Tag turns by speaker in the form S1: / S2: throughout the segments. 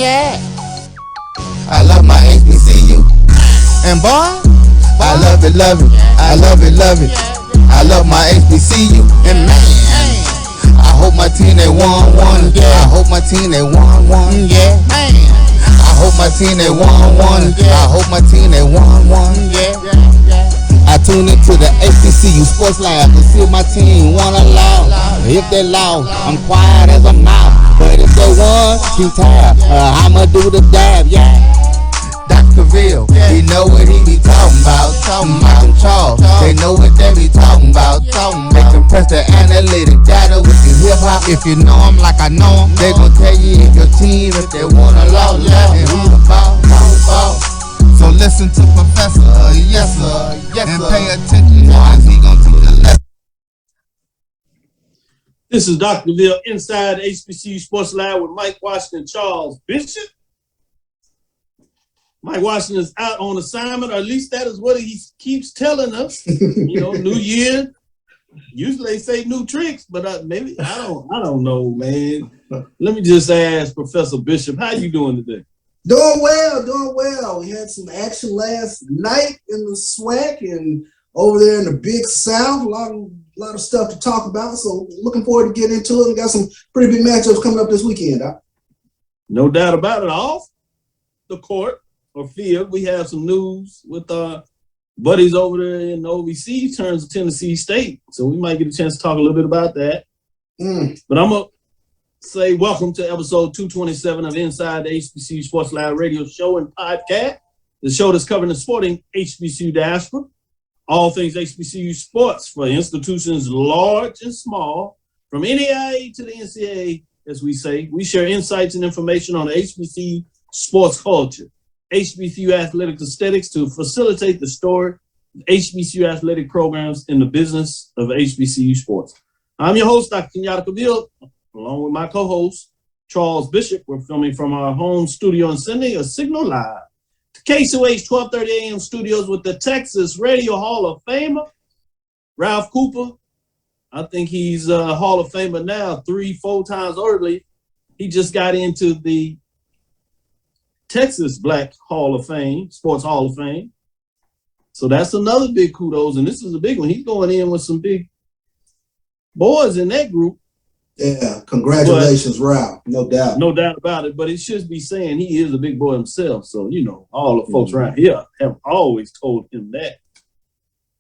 S1: yeah. I love my HBCU. And boy, I love it, love it. I love it, love it. I love my HBCU. And man, I hope my team they won one. Yeah. I hope my team they won one. Yeah. Man. I hope my team they won one. I hope my team they won one. Yeah. I tune into the HBCU Sports Lab to see if my team won a loss. If they lost, I'm quiet as a mouse. But if they won, keep tab. I'ma do the dab, yeah. Dr. Cavil, he know what he be talking about. Charles, they know what they be talking about. They compress the analytic data with the hip hop. If you know them like I know them, they gon' tell you if your team, if they won a loss, and who the ball. So listen to Professor, yes sir, and pay attention as he gon' teach the lesson.
S2: This is Dr. Cavil inside HBCU Sports Lab with Mike Washington, Charles Bishop. Mike Washington is out on assignment, or at least that is what he keeps telling us. You know, new year. Usually they say new tricks, but maybe I don't know, man. Let me just ask Professor Bishop, how you doing today?
S3: Doing well. We had some action last night in the SWAC and over there in the Big South. A lot of stuff to talk about. So looking forward to getting into it. We got some pretty big matchups coming up this weekend, Doc.
S2: No doubt about it. Off the court or field, we have some news with our buddies over there in the OVC turns to Tennessee State. So we might get a chance to talk a little bit about that. But I'm going to say welcome to episode 227 of Inside the HBCU Sports Lab radio show and podcast, the show that's covering the sporting HBCU diaspora, all things HBCU sports for institutions large and small, from NAIA to the NCAA, as we say. We share insights and information on the HBCU sports culture, HBCU athletic aesthetics to facilitate the story of HBCU athletic programs in the business of HBCU sports. I'm your host, Dr. Kenyatta Cavil, along with my co-host, Charles Bishop. We're filming from our home studio and sending a signal live to KCOH 1230 AM studios with the Texas Radio Hall of Famer, Ralph Cooper. I think he's a Hall of Famer now, 3-4 times early. He just got into the Texas Black Hall of Fame, Sports Hall of Fame. So that's another big kudos, and this is a big one. He's going in with some big boys in that group.
S3: Yeah, congratulations, Ralph. No doubt.
S2: No doubt about it, but it should be saying he is a big boy himself. So, you know, all the folks around here have always told him that.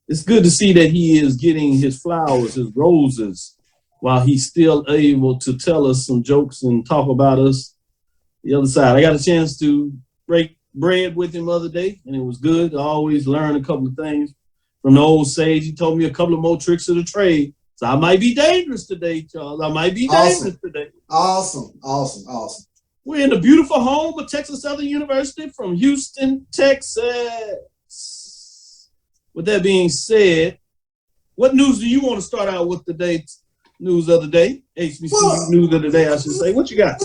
S2: It's good to see that he is getting his flowers, his roses, while he's still able to tell us some jokes and talk about us. The other side. I got a chance to break bread with him the other day, and it was good. I always learn a couple of things from the old sage. He told me a couple of more tricks of the trade. So I might be dangerous today, Charles. I might be dangerous today.
S3: Awesome.
S2: We're in the beautiful home of Texas Southern University from Houston, Texas. With that being said, what news do you want to start out with today? News of the day, HBCU news of the day, I should say. What you got?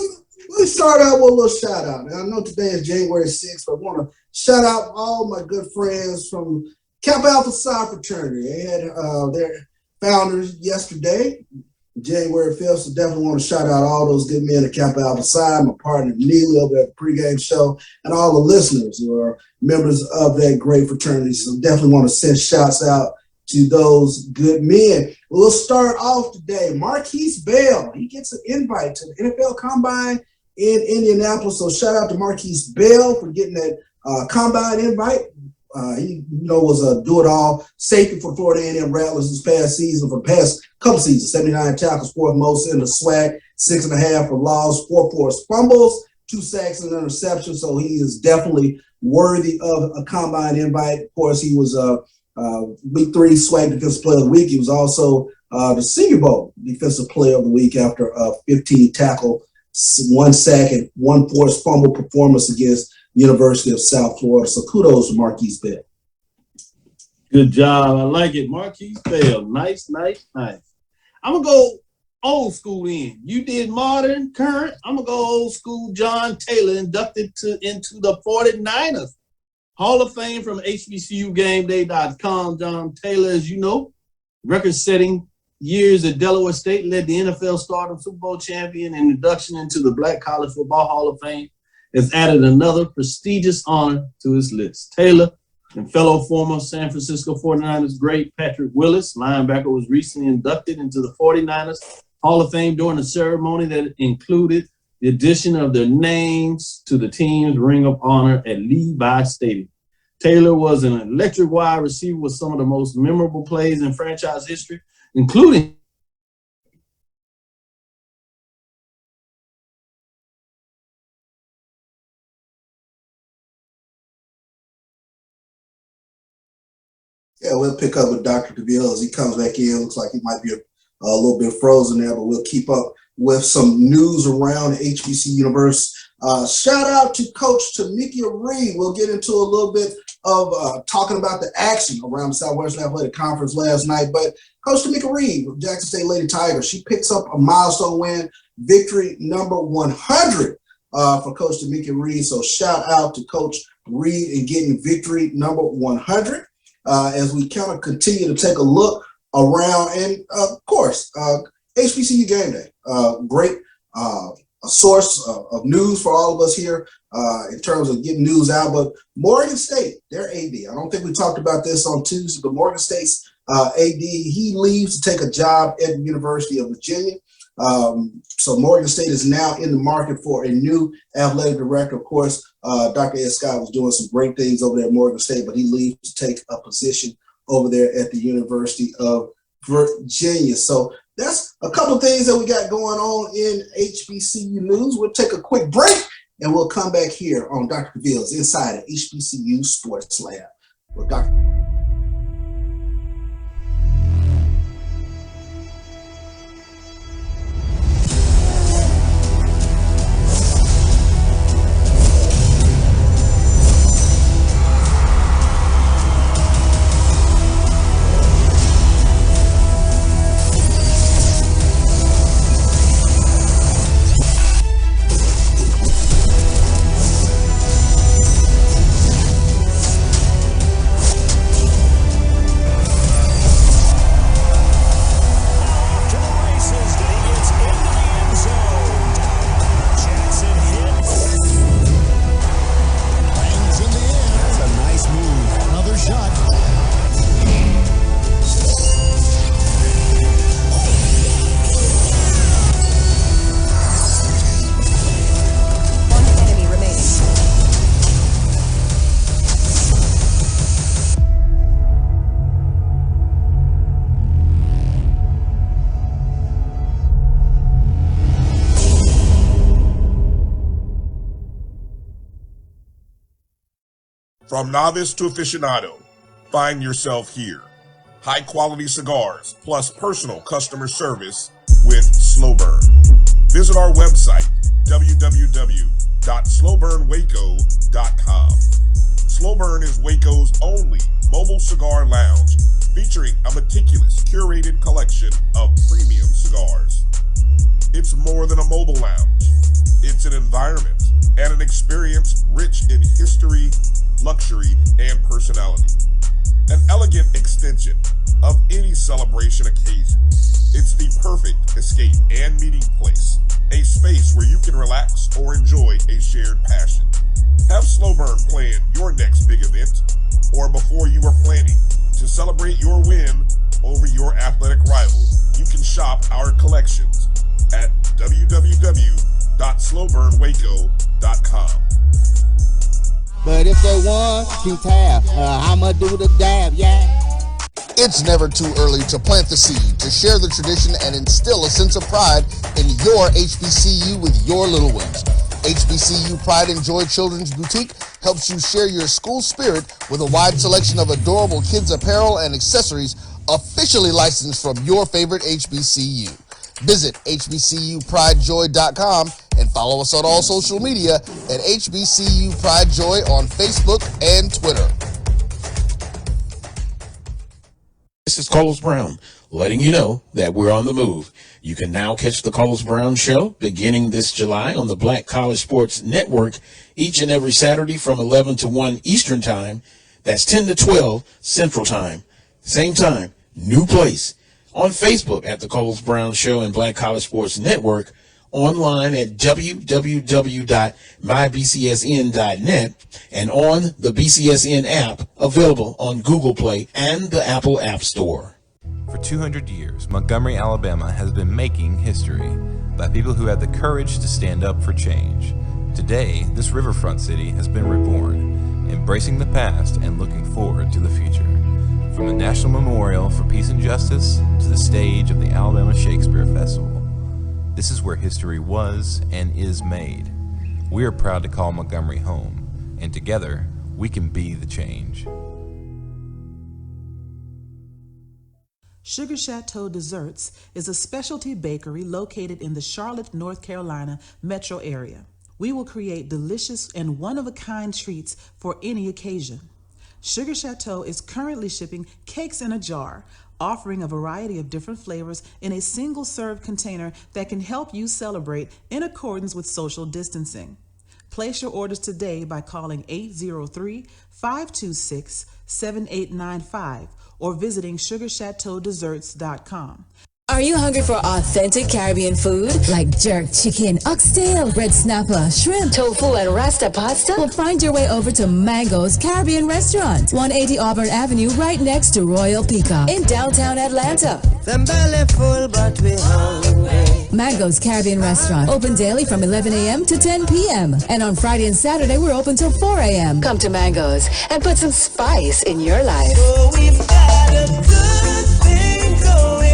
S3: Let's start out with a little shout out. I know today is January 6th, but I want to shout out all my good friends from Kappa Alpha Psi fraternity. They had their founders yesterday, January 5th, so definitely want to shout out all those good men at Kappa Alpha Psi, my partner Neely over at the pregame show, and all the listeners who are members of that great fraternity. So definitely want to send shouts out to those good men. We'll start off today. Marquise Bell, he gets an invite to the NFL Combine in Indianapolis. So shout out to Marquise Bell for getting that Combine invite. He was a do-it-all safety for Florida A&M Rattlers this past season, for the past couple seasons, 79 tackles, fourth most in the SWAC, 6.5 for loss, 4 forced fumbles, 2 sacks and an interception. So he is definitely worthy of a Combine invite. Of course, he was Week 3 SWAC Defensive Player of the Week. He was also the Senior Bowl Defensive Player of the Week after a 15 tackle, 1 sack, and 1 forced fumble performance against University of South Florida. So kudos to Marquise Bell.
S2: Good job. I like it. Marquise Bell. Nice. I'm going to go old school in. You did modern, current. I'm going to go old school. John Taylor inducted into the 49ers Hall of Fame from HBCUGameDay.com. John Taylor, as you know, record-setting years at Delaware State, led the NFL stardom Super Bowl champion and induction into the Black College Football Hall of Fame has added another prestigious honor to his list. Taylor and fellow former San Francisco 49ers great Patrick Willis, linebacker, was recently inducted into the 49ers Hall of Fame during a ceremony that included the addition of their names to the team's Ring of Honor at Levi Stadium. Taylor was an electric wide receiver with some of the most memorable plays in franchise history, including
S3: Yeah, we'll pick up with Dr. Cavil as he comes back in. Looks like he might be a little bit frozen there, but we'll keep up with some news around HBC Universe. Shout out to Coach Tamika Reed. We'll get into a little bit of talking about the action around the Southwestern Athletic Conference last night. But Coach Tamika Reed with Jackson State Lady Tigers, she picks up a milestone win, victory number 100 for Coach Tamika Reed. So shout out to Coach Reed in getting victory number 100. As we kind of continue to take a look around, and of course, HBCU Game Day, great a source of news for all of us here in terms of getting news out. But Morgan State, their AD, I don't think we talked about this on Tuesday, but Morgan State's AD, he leaves to take a job at the University of Virginia. So Morgan State is now in the market for a new athletic director. Of course, Dr. Ed Scott was doing some great things over there at Morgan State, but he leaves to take a position over there at the University of Virginia. So that's a couple of things that we got going on in HBCU news. We'll take a quick break and we'll come back here on Dr. Cavil's Inside at HBCU Sports Lab with Dr.
S4: From novice to aficionado, find yourself here. High quality cigars plus personal customer service with Slow Burn. Visit our website, www.slowburnwaco.com. Slow Burn is Waco's only mobile cigar lounge featuring a meticulous curated collection of premium cigars. It's more than a mobile lounge. It's an environment and an experience rich in history, luxury, and personality. An elegant extension of any celebration occasion. It's the perfect escape and meeting place, a space where you can relax or enjoy a shared passion. Have Slow Burn plan your next big event, or before you are planning to celebrate your win over your athletic rival, you can shop our collections at www.slowburnwaco.com.
S1: But if they want to tap, I'ma do the dab, yeah. It's never too early to plant the seed, to share the tradition, and instill a sense of pride in your HBCU with your little ones. HBCU Pride and Joy Children's Boutique helps you share your school spirit with a wide selection of adorable kids' apparel and accessories officially licensed from your favorite HBCU. Visit hbcupridejoy.com and follow us on all social media at HBCU Pride Joy on Facebook and Twitter.
S5: This is Carlos Brown, letting you know that we're on the move. You can now catch the Carlos Brown Show beginning this July on the Black College Sports Network each and every Saturday from 11 to 1 Eastern Time. That's 10 to 12 Central Time. Same time, new place. On Facebook at the Carlos Brown Show and Black College Sports Network, online at www.mybcsn.net and on the BCSN app available on Google Play and the Apple App Store.
S6: For 200 years, Montgomery, Alabama has been making history by people who had the courage to stand up for change. Today, this riverfront city has been reborn, embracing the past and looking forward to the future. From the National Memorial for Peace and Justice to the stage of the Alabama Shakespeare Festival, this is where history was and is made. We are proud to call Montgomery home, and together, we can be the change.
S7: Sugar Chateau Desserts is a specialty bakery located in the Charlotte, North Carolina metro area. We will create delicious and one-of-a-kind treats for any occasion. Sugar Chateau is currently shipping cakes in a jar, offering a variety of different flavors in a single-serve container that can help you celebrate in accordance with social distancing. Place your orders today by calling 803-526-7895 or visiting sugarchateaudesserts.com.
S8: Are you hungry for authentic Caribbean food? Like jerk chicken, oxtail, red snapper, shrimp, tofu, and rasta pasta? Well, find your way over to Mango's Caribbean Restaurant, 180 Auburn Avenue, right next to Royal Peacock in downtown Atlanta.
S9: Them belly full, but we hungry.
S8: Mango's Caribbean Restaurant, open daily from 11 a.m. to 10 p.m. And on Friday and Saturday, we're open till 4 a.m. Come to Mango's and put some spice in your life.
S9: Oh, we've got a good thing going.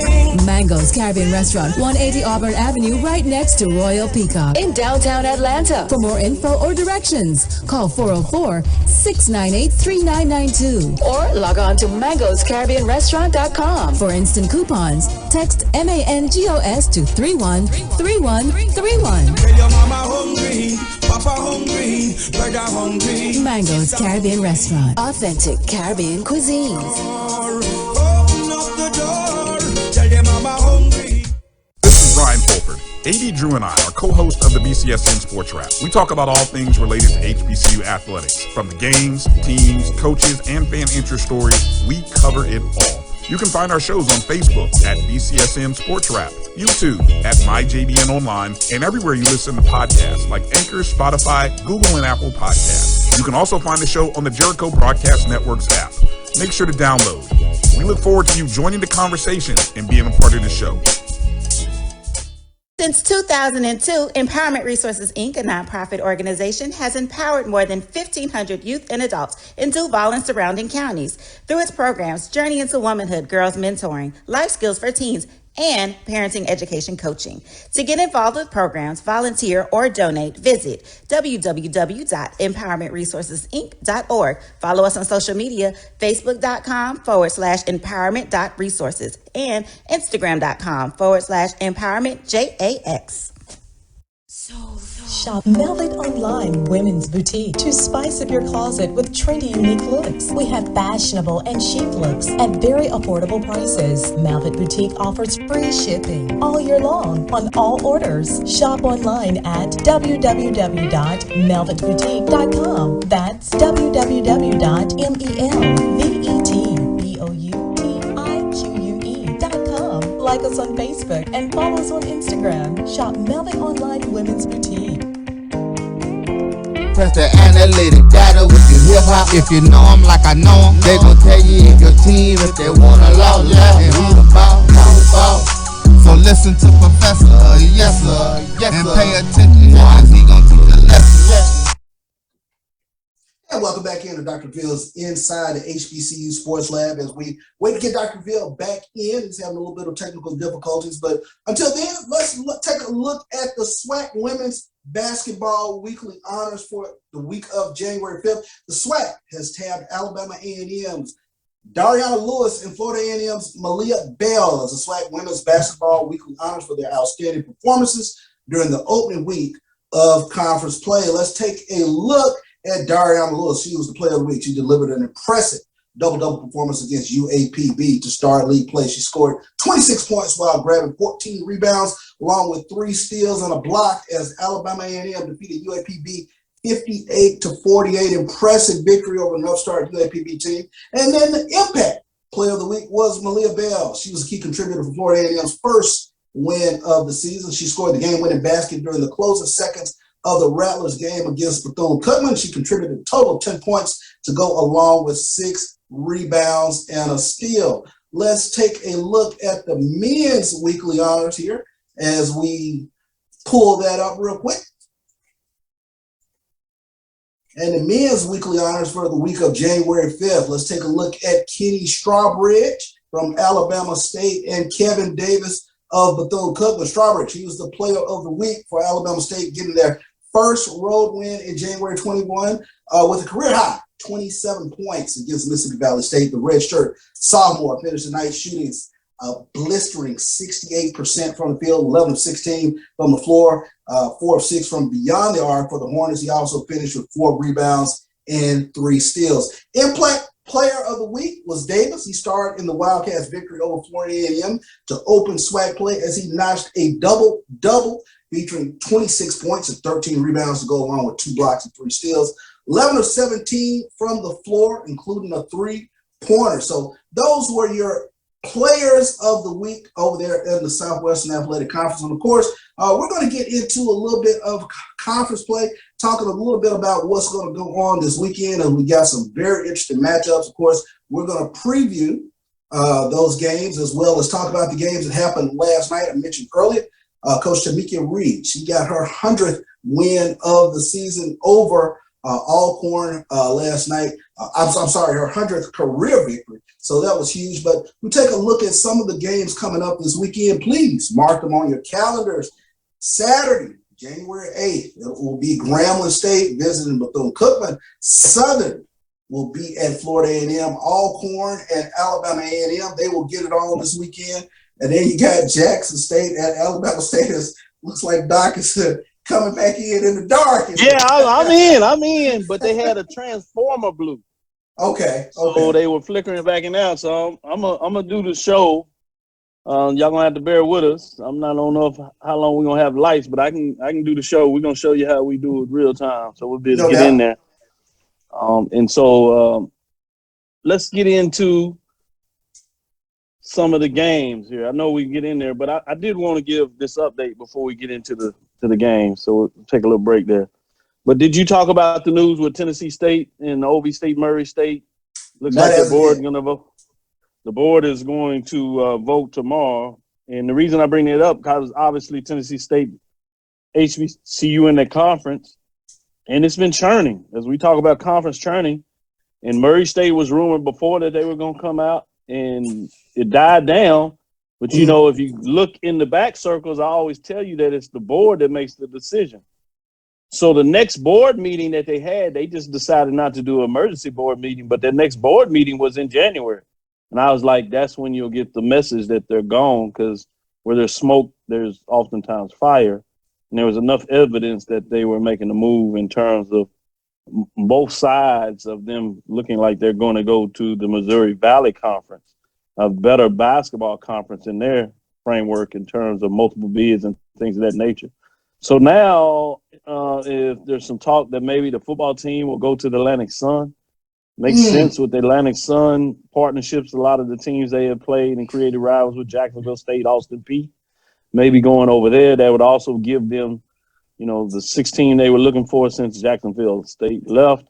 S8: Mango's Caribbean Restaurant, 180 Auburn Avenue, right next to Royal Peacock in downtown Atlanta. For more info or directions, call 404-698-3992 or log on to mangoscaribbeanrestaurant.com. For instant coupons, text MANGOS to 313131.
S9: Tell your mama hungry, papa hungry, brother hungry.
S8: Mango's Caribbean Restaurant, authentic Caribbean cuisines.
S9: Open up the door, tell your mama hungry.
S4: This is Brian Fulford. AD Drew and I are co-hosts of the BCSN Sports Lab. We talk about all things related to HBCU athletics. From the games, teams, coaches, and fan interest stories, we cover it all. You can find our shows on Facebook at BCSN Sports Lab, YouTube at MyJBN Online, and everywhere you listen to podcasts like Anchor, Spotify, Google, and Apple Podcasts. You can also find the show on the Jericho Broadcast Network's app. Make sure to download. We look forward to you joining the conversation and being a part of the show.
S10: Since 2002, Empowerment Resources, Inc., a nonprofit organization, has empowered more than 1,500 youth and adults in Duval and surrounding counties through its programs Journey into Womanhood, Girls Mentoring, Life Skills for Teens, and Parenting Education Coaching. To get involved with programs, volunteer, or donate, visit www.empowermentresourcesinc.org. Follow us on social media, facebook.com/empowerment.resources and instagram.com/empowermentjax.
S11: Shop Velvet Online Women's Boutique to spice up your closet with trendy, unique looks. We have fashionable and chic looks at very affordable prices. Velvet Boutique offers free shipping all year long on all orders. Shop online at www.melvetboutique.com. That's www.melvetboutique.com. Like us on Facebook and follow us on Instagram. Shop Velvet Online Women's Boutique.
S1: Press the analytic data with your hip hop. If you know them like I know them, they gon' tell you if your team, if they wanna lose, and who the ball. So listen to Professor, yes sir, and pay attention, cause he gon' teach a lesson.
S3: And welcome back into Dr. Ville's Inside the HBCU Sports Lab as we wait to get Dr. Ville back in. He's having a little bit of technical difficulties, but until then, let's take a look at the SWAC Women's Basketball Weekly Honors for the week of January 5th. The SWAC has tabbed Alabama A&M's Dariana Lewis and Florida A&M's Malia Bell as the SWAC Women's Basketball Weekly Honors for their outstanding performances during the opening week of conference play. Let's take a look at Dariana Lewis. She was the player of the week. She delivered an impressive double-double performance against UAPB to start league play. She scored 26 points while grabbing 14 rebounds, along with 3 steals and a block as Alabama A&M defeated UAPB 58-48. Impressive victory over an upstart UAPB team. And then the impact player of the week was Malia Bell. She was a key contributor for Florida A&M's first win of the season. She scored the game-winning basket during the closing seconds of the Rattlers game against Bethune-Cookman. She contributed a total of 10 points to go along with 6 rebounds and a steal. Let's take a look at the men's weekly honors here as we pull that up real quick. And the men's weekly honors for the week of January 5th. Let's take a look at Kenny Strawbridge from Alabama State and Kevin Davis of Bethune-Cookman. Strawbridge, he was the player of the week for Alabama State, getting their first road win in January 21 with a career high 27 points against Mississippi Valley State. The redshirt sophomore finished the night shooting a blistering 68% from the field, 11 of 16 from the floor, 4 of 6 from beyond the arc for the Hornets. He also finished with 4 rebounds and 3 steals. Impact player of the week was Davis. He starred in the Wildcats' victory over Florida A&M to open SWAC play as he notched a double-double featuring 26 points and 13 rebounds to go along with 2 blocks and 3 steals. 11 of 17 from the floor, including a 3-pointer. So those were your players of the week over there in the Southwestern Athletic Conference. And of course, we're going to get into a little bit of conference play, talking a little bit about what's going to go on this weekend. And we got some very interesting matchups. Of course, we're going to preview those games as well as talk about the games that happened last night. I mentioned earlier, Coach Tamika Reed, she got her 100th win of the season over Alcorn last night. I'm sorry, her 100th career victory. So that was huge. But we take a look at some of the games coming up this weekend. Please mark them on your calendars. Saturday, January 8th, it will be Grambling State visiting Bethune-Cookman. Southern will be at Florida A&M. Alcorn and Alabama A&M, they will get it on this weekend. And then you got Jackson State at Alabama State. Looks like Doc is coming back in the dark.
S2: Yeah, I'm in. But they had a transformer blue.
S3: Okay.
S2: So they were flickering back and out. So I'm gonna do the show. Y'all gonna have to bear with us. I don't know how long we're gonna have lights, but I can do the show. We're gonna show you how we do it real time. So we'll be able to get in there. And so let's get into some of the games here. I know we can get in there, but I did want to give this update before we get into the game. So we'll take a little break there. But did you talk about the news with Tennessee State and OB State, Murray State? Looks like the board is going to vote. The board is going to vote tomorrow. And the reason I bring it up, because obviously Tennessee State, HBCU in their conference, and it's been churning. As we talk about conference churning, and Murray State was rumored before that they were going to come out, and it died down. But, you know, if you look in the back circles, I always tell you that it's the board that makes the decision. So the next board meeting that they had, they just decided not to do an emergency board meeting, but their next board meeting was in January. And I was like, that's when you'll get the message that they're gone, because where there's smoke, there's oftentimes fire. And there was enough evidence that they were making a move in terms of both sides of them looking like they're going to go to the Missouri Valley Conference, a better basketball conference in their framework in terms of multiple bids and things of that nature. So now, if there's some talk that maybe the football team will go to the Atlantic Sun, makes sense with the Atlantic Sun partnerships. A lot of the teams they have played and created rivals with Jacksonville State, Austin Peay, maybe going over there. That would also give them, you know, the 16 they were looking for since Jacksonville State left.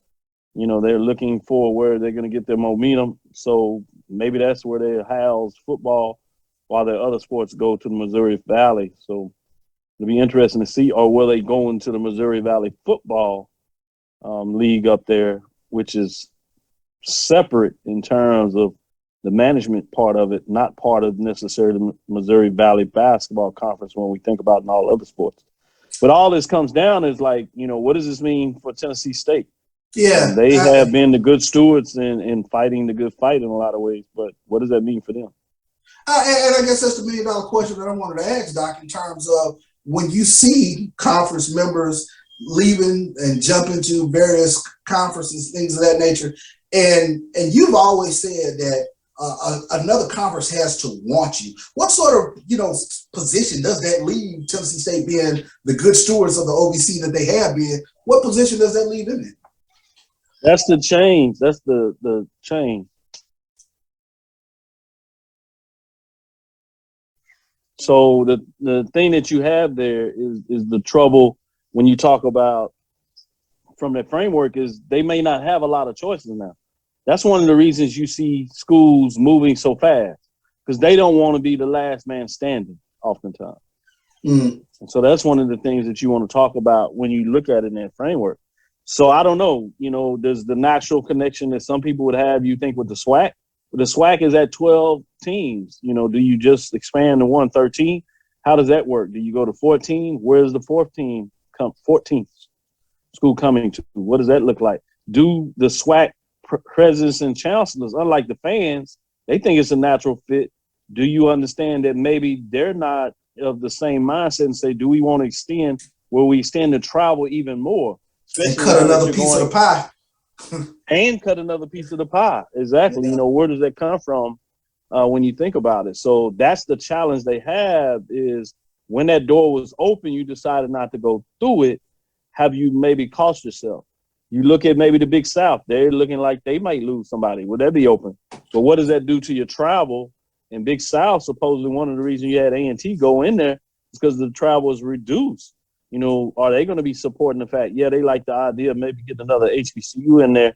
S2: You know, they're looking for where they're going to get their momentum. So maybe that's where they house football while their other sports go to the Missouri Valley. So it'll be interesting to see, or will they go into the Missouri Valley Football League up there, which is separate in terms of the management part of it, not part of necessarily the Missouri Valley Basketball Conference when we think about in all other sports. But all this comes down is like, you know, what does this mean for Tennessee State?
S3: Yeah.
S2: They have been the good stewards in fighting the good fight in a lot of ways, but what does that mean for them?
S3: And I guess that's the $1 million question that I wanted to ask, Doc, in terms of when you see conference members leaving and jumping to various conferences, things of that nature, and you've always said that another conference has to want you. What sort of, you know, position does that leave Tennessee State being the good stewards of the OVC that they have been? What position does that leave them in?
S2: That's the change. That's the change. So the thing that you have there is the trouble when you talk about from that framework is they may not have a lot of choices now. That's one of the reasons you see schools moving so fast because they don't want to be the last man standing oftentimes. And so that's one of the things that you want to talk about when you look at it in that framework. So I don't know, there's the natural connection that some people would have, you think, with the SWAC. The SWAC is at 12 teams. Do you just expand to 113? How does that work? Do you go to 14? Where's the 14th school coming to? What does that look like? Do the SWAC presidents and chancellors, unlike the fans, they think it's a natural fit? Do you understand that maybe they're not of the same mindset and say, do we want to extend where we extend the travel even more?
S3: And cut another piece of the pie.
S2: And cut another piece of the pie. Exactly.
S3: Yeah.
S2: Where does that come from when you think about it? So that's the challenge they have is when that door was open, you decided not to go through it. Have you maybe cost yourself? You look at maybe the Big South. They're looking like they might lose somebody. Would that be open? But what does that do to your travel? And Big South, supposedly one of the reasons you had A&T go in there is because the travel is reduced. Are they going to be supporting the fact, yeah, they like the idea of maybe getting another HBCU in their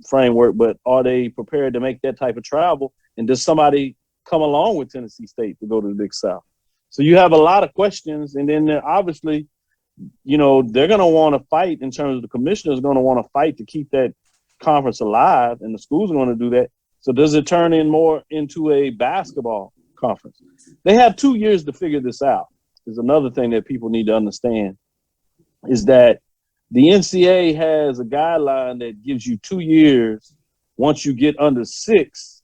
S2: framework, but are they prepared to make that type of travel? And does somebody come along with Tennessee State to go to the Big South? So you have a lot of questions. And then obviously, they're going to want to fight in terms of the commissioners going to want to fight to keep that conference alive, and the schools are going to do that. So does it turn in more into a basketball conference? They have 2 years to figure this out. Is another thing that people need to understand is that the NCAA has a guideline that gives you 2 years once you get under 6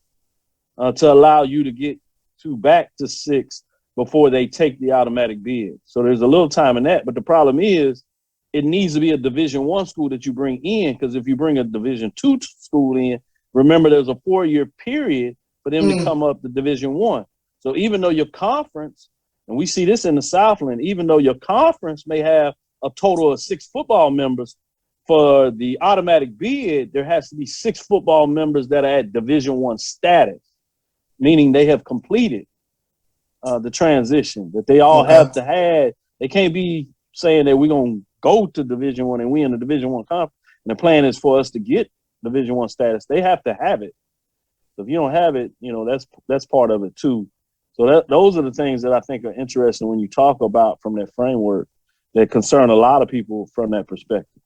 S2: to allow you to get back to 6 before they take the automatic bid. So there's a little time in that. But the problem is it needs to be a Division I school that you bring in, because if you bring a Division II school in, remember there's a 4-year period for them to come up to Division I. So even though your conference, and we see this in the Southland, even though your conference may have a total of 6 football members, for the automatic bid, there has to be 6 football members that are at Division I status, meaning they have completed the transition, that they all have to have. They can't be saying that we're going to go to Division I and we in the Division I conference, and the plan is for us to get Division I status. They have to have it. So if you don't have it, that's part of it too. So those are the things that I think are interesting when you talk about from that framework that concern a lot of people from that perspective.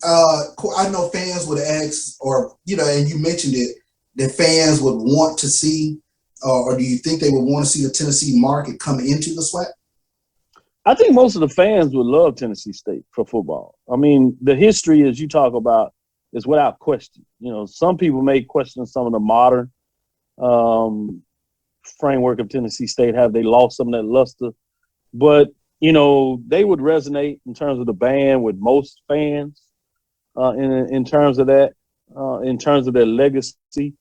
S3: I know fans would ask, or, and you mentioned it, that fans would want to see, or do you think they would want to see the Tennessee market come into the SWAC?
S2: I think most of the fans would love Tennessee State for football. I mean, the history, as you talk about, is without question. Some people may question some of the modern framework of Tennessee State. Have they lost some of that luster? But, they would resonate in terms of the band with most fans in terms of that, in terms of their legacy.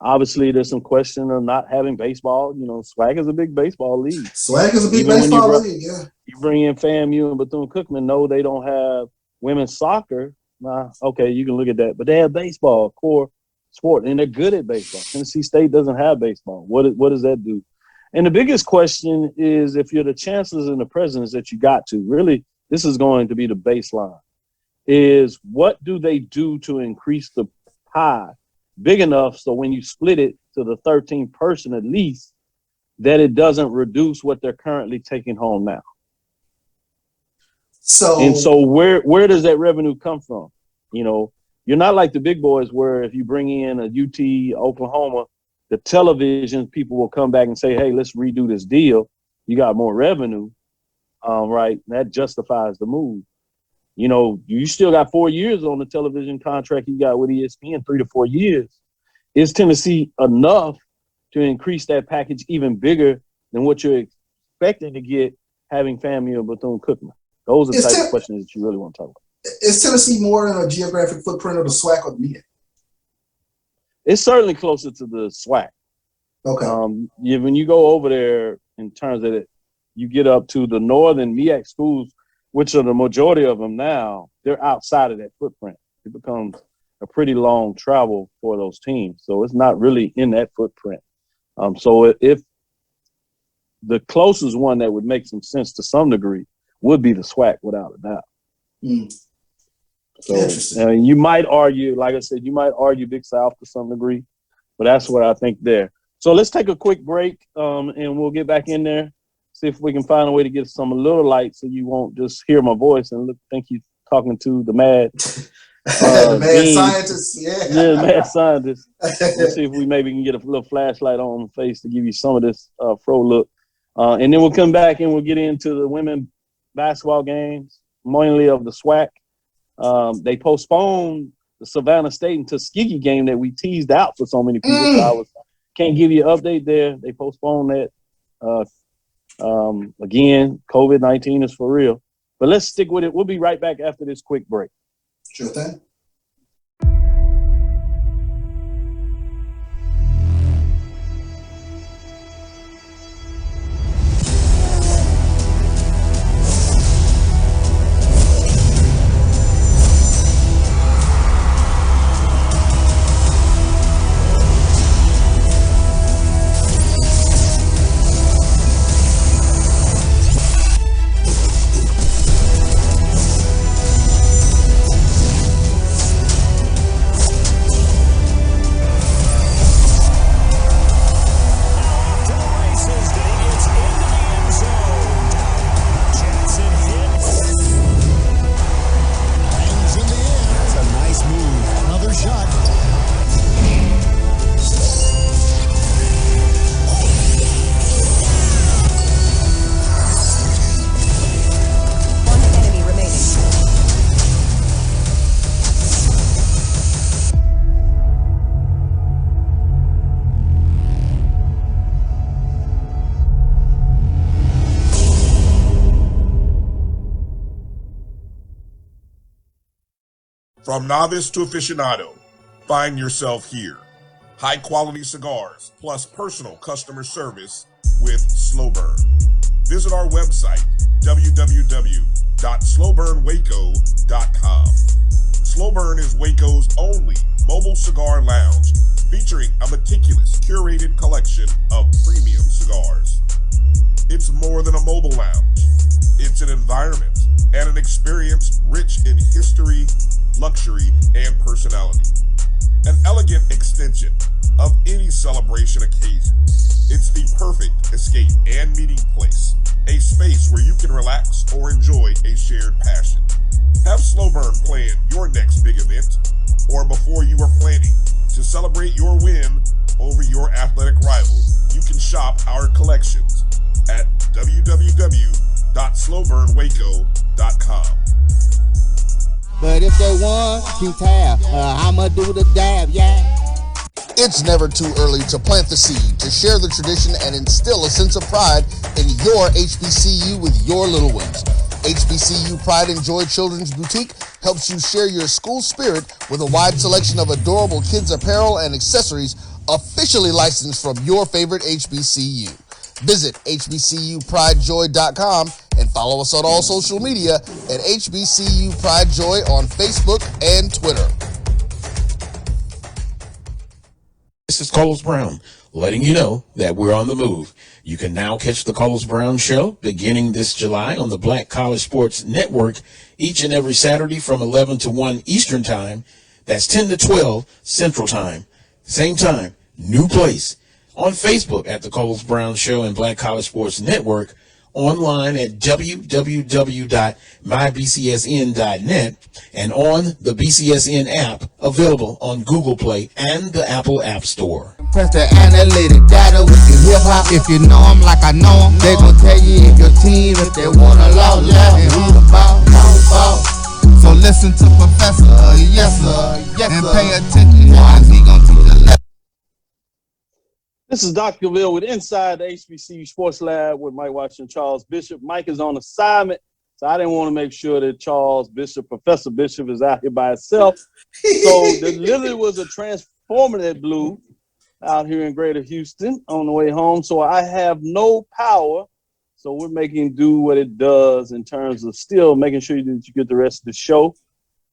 S2: Obviously, there's some question of not having baseball. SWAC is a big baseball league.
S3: SWAC is a big baseball league, yeah.
S2: You bring in FAMU and Bethune-Cookman, no, they don't have women's soccer. Okay, you can look at that. But they have baseball, core sport, and they're good at baseball. Tennessee State doesn't have baseball. What does that do? And the biggest question is, if you're the chancellors and the presidents that you got to, really, this is going to be the baseline, is what do they do to increase the pie big enough so when you split it to the 13th person at least, that it doesn't reduce what they're currently taking home now. So where does that revenue come from? You're not like the big boys where if you bring in a UT, Oklahoma, the television people will come back and say, hey, let's redo this deal. You got more revenue, right? That justifies the move. You still got 4 years on the television contract you got with ESPN, 3 to 4 years. Is Tennessee enough to increase that package even bigger than what you're expecting to get having FAMU and Bethune-Cookman? Those are the type of questions that you really want to talk about.
S3: Is Tennessee more in a geographic footprint of the SWAC or the MEAC?
S2: It's certainly closer to the SWAC.
S3: Okay.
S2: When you go over there in terms of it, you get up to the northern MEAC schools, which are the majority of them now, they're outside of that footprint. It becomes a pretty long travel for those teams. So it's not really in that footprint. So if the closest one that would make some sense to some degree would be the SWAC, without a doubt. So you might argue, like I said, you might argue Big South to some degree, but that's what I think there. So let's take a quick break, and we'll get back in there, see if we can find a way to get some a little light, so you won't just hear my voice and think you're talking to the mad,
S3: the mad scientist.
S2: The mad scientist. We'll see if we maybe can get a little flashlight on the face to give you some of this fro look, and then we'll come back and we'll get into the women basketball games, mainly of the SWAC. They postponed the Savannah State and Tuskegee game that we teased out for so many people. So can't give you an update there. They postponed that. Again, COVID-19 is for real. But let's stick with it. We'll be right back after this quick break.
S3: Sure thing.
S4: From novice to aficionado, find yourself here. High quality cigars plus personal customer service with Slow Burn. Visit our website, www.slowburnwaco.com. Slow Burn is Waco's only mobile cigar lounge featuring a meticulous curated collection of premium cigars. It's more than a mobile lounge. It's an environment and an experience rich in history, luxury, and personality. An elegant extension of any celebration occasion. It's the perfect escape and meeting place, a space where you can relax or enjoy a shared passion. Have Slow Burn plan your next big event, or before you are planning to celebrate your win over your athletic rival, you can shop our collections at www.slowburnwaco.com.
S1: But if they want to tab, I'ma do the dab, yeah. It's never too early to plant the seed, to share the tradition, and instill a sense of pride in your HBCU with your little ones. HBCU Pride and Joy Children's Boutique helps you share your school spirit with a wide selection of adorable kids apparel and accessories officially licensed from your favorite HBCU. Visit hbcupridejoy.com and follow us on all social media at HBCU Pride Joy on Facebook and Twitter.
S5: This is Carlos Brown, letting you know that we're on the move. You can now catch the Carlos Brown Show beginning this July on the Black College Sports Network each and every Saturday from 11 to 1 Eastern Time. That's 10 to 12 Central Time. Same time, new place. On Facebook at the Carlos Brown Show and Black College Sports Network, online at www.mybcsn.net, and on the BCSN app available on Google Play and the Apple App Store.
S1: Press the analytic data with the hip hop. If you know them like I know them, they gon' tell you if your team, if they wanna love and who the ball. So listen to Professor, yes sir, and pay attention as he gon' teach a lesson.
S2: This is Dr. Cavil with Inside the HBCU Sports Lab with Mike Washington, Charles Bishop. Mike is on assignment, so I didn't want to make sure that Charles Bishop, Professor Bishop, is out here by himself. So there literally was a transformer that blew out here in Greater Houston on the way home. So I have no power. So we're making do what it does in terms of still making sure that you get the rest of the show.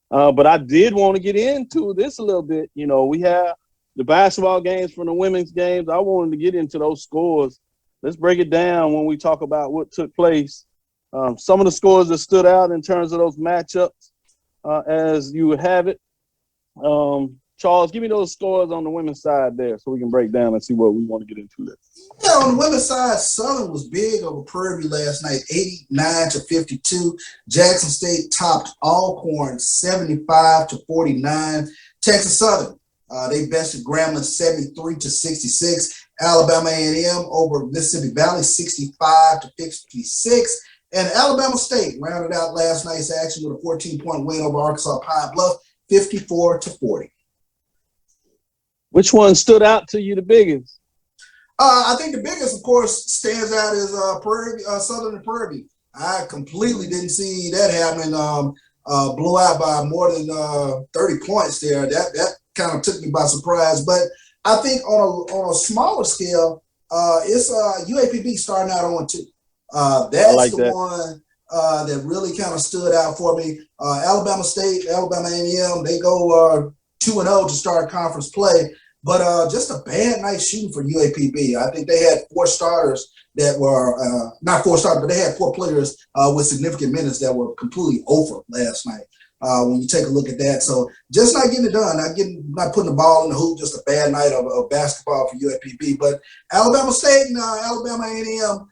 S2: But I did want to get into this a little bit. You know, we have the basketball games from the women's games. I wanted to get into those scores let's break it down when we talk about what took place. Some of the scores that stood out in terms of those matchups, as you would have it. Charles, give me those scores on the women's side there so we can break down and see what we want to get into there.
S3: Yeah, on the women's side, Southern was big over Prairie View last night, 89-52. Jackson State topped Alcorn 75-49. Texas Southern, they bested Grambling 73-66. Alabama A&M over Mississippi Valley 65-56. And Alabama State rounded out last night's action with a 14-point win over Arkansas Pine Bluff, 54-40.
S2: Which one stood out to you the biggest?
S3: I think the biggest, of course, stands out is Southern and Prairie View. I completely didn't see that happening. Blew out by more than 30 points there. That kind of took me by surprise. But I think on a smaller scale, it's UAPB starting out on 2. That's like the one that really kind of stood out for me. Alabama State, Alabama A&M, they go 2-0 to start conference play. But just a bad night shooting for UAPB. I think they had 4 starters that were not 4 starters, but they had 4 players with significant minutes that were completely over last night. When you take a look at that, so just not getting it done, not putting the ball in the hoop. Just a bad night of basketball for UAPB. But Alabama State and Alabama A&M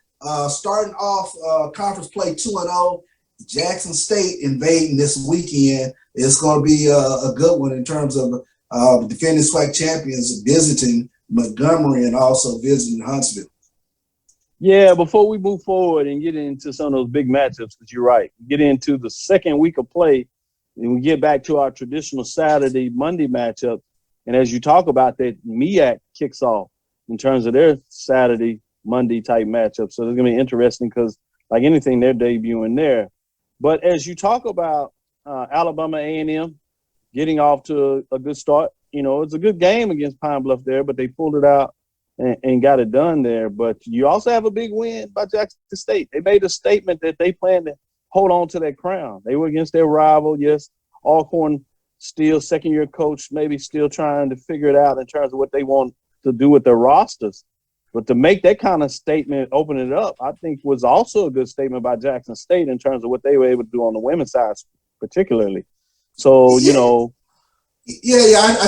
S3: starting off conference play 2-0. Jackson State invading this weekend. It's going to be a good one in terms of the defending SWAC champions visiting Montgomery and also visiting Huntsville.
S2: Yeah, before we move forward and get into some of those big matchups, because you're right, get into the second week of play, and we get back to our traditional Saturday, Monday matchup. And as you talk about that, MEAC kicks off in terms of their Saturday, Monday type matchup. So it's going to be interesting because, like anything, they're debuting there. But as you talk about Alabama A&M, getting off to a good start. It's a good game against Pine Bluff there, but they pulled it out and got it done there. But you also have a big win by Jackson State. They made a statement that they plan to hold on to that crown. They were against their rival. Yes, Alcorn still second-year coach, maybe still trying to figure it out in terms of what they want to do with their rosters. But to make that kind of statement, open it up, I think was also a good statement by Jackson State in terms of what they were able to do on the women's side particularly. So,
S3: I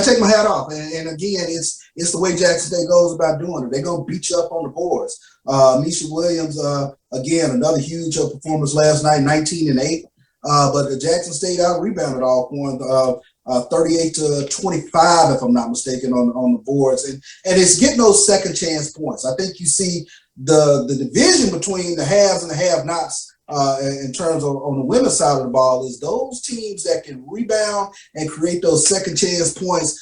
S3: take my hat off. And again, it's the way Jackson State goes about doing it. They're going to beat you up on the boards. Misha Williams, again, another huge performance last night, 19-8. But the Jackson State out-rebounded Alcorn 38-25, if I'm not mistaken, on the boards. And it's getting those second chance points. I think you see the division between the haves and the have-nots in terms of on the women's side of the ball is those teams that can rebound and create those second chance points.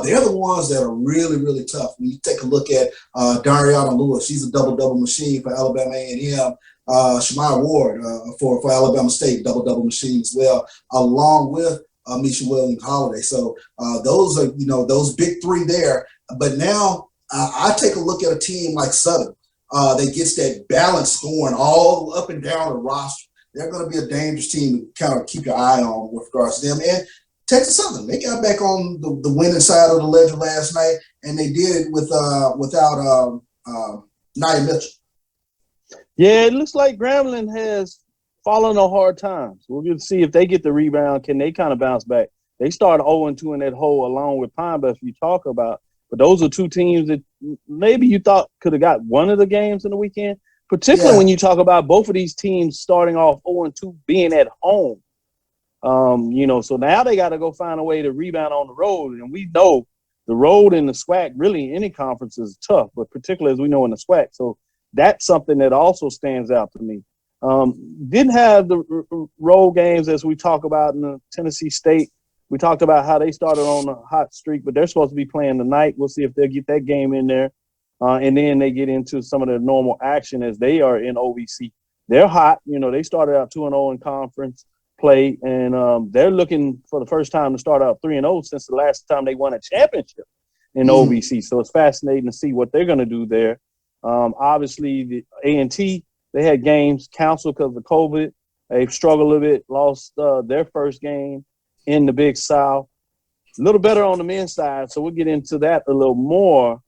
S3: They're the ones that are really, really tough. When you take a look at Dariana Lewis, she's a double-double machine for Alabama A&M. Shamaya Ward for Alabama State, double-double machine as well, along with Misha Williams Holiday. So those are, those big three there. But now I take a look at a team like Southern. That gets that balance scoring all up and down the roster. They're going to be a dangerous team to kind of keep your eye on with regards to them. And Texas Southern, they got back on the winning side of the ledger last night, and they did it without Nia Mitchell.
S2: Yeah, it looks like Grambling has fallen on hard times. We'll get to see if they get the rebound. Can they kind of bounce back? They started 0-2 in that hole along with Pine Bluff you talk about. But those are two teams that maybe you thought could have got one of the games in the weekend, particularly when you talk about both of these teams starting off 0-2 being at home. So now they got to go find a way to rebound on the road. And we know the road in the SWAC, really any conference is tough, but particularly as we know in the SWAC. So that's something that also stands out to me. Didn't have the road games as we talk about in the Tennessee State. We talked about how they started on a hot streak, but they're supposed to be playing tonight. We'll see if they'll get that game in there. And then they get into some of their normal action as they are in OVC. They're hot. They started out 2-0 in conference play, and they're looking for the first time to start out 3-0 since the last time they won a championship in OVC. So it's fascinating to see what they're going to do there. Obviously, the A&T, they had games canceled because of COVID. They've struggled a little bit, lost their first game in the Big South. A little better on the men's side, so we'll get into that a little more.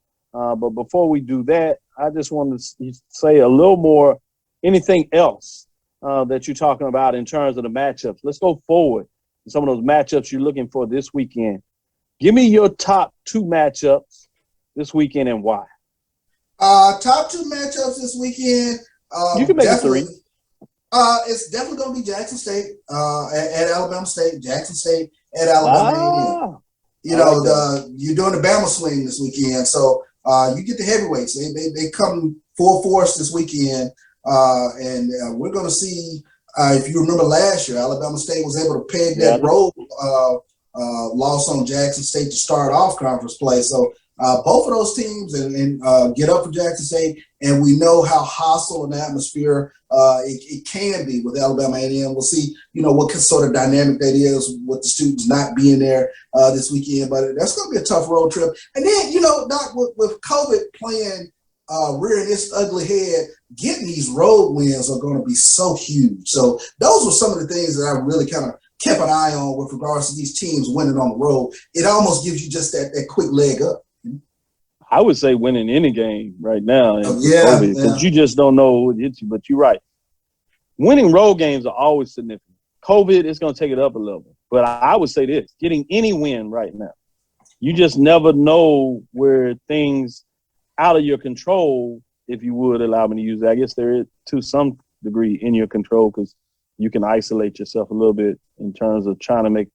S2: But before we do that, I just want to say a little more, anything else that you're talking about in terms of the matchups. Let's go forward to some of those matchups you're looking for this weekend. Give me your top 2 matchups this weekend and why.
S3: Top 2 matchups this weekend.
S2: You can make it 3.
S3: It's definitely going to be Jackson State at Alabama State, Jackson State at Alabama A&M. You know, you're doing the Bama swing this weekend, so you get the heavyweights. They come full force this weekend, and we're going to see. If you remember last year, Alabama State was able to peg that road loss on Jackson State to start off conference play. So both of those teams and get up for Jackson State, and we know how hostile an atmosphere it can be with Alabama A&M. We'll see, what sort of dynamic that is with the students not being there this weekend. But that's going to be a tough road trip. And then, Doc, with COVID playing rearing its ugly head, getting these road wins are going to be so huge. So those were some of the things that I really kind of kept an eye on with regards to these teams winning on the road. It almost gives you just that quick leg up.
S2: I would say winning any game right now.
S3: Because
S2: you just don't know who hits you, but you're right. Winning road games are always significant. COVID is going to take it up a level. But I would say this, getting any win right now, you just never know where things out of your control, if you would allow me to use that. I guess there is to some degree in your control because you can isolate yourself a little bit in terms of trying to make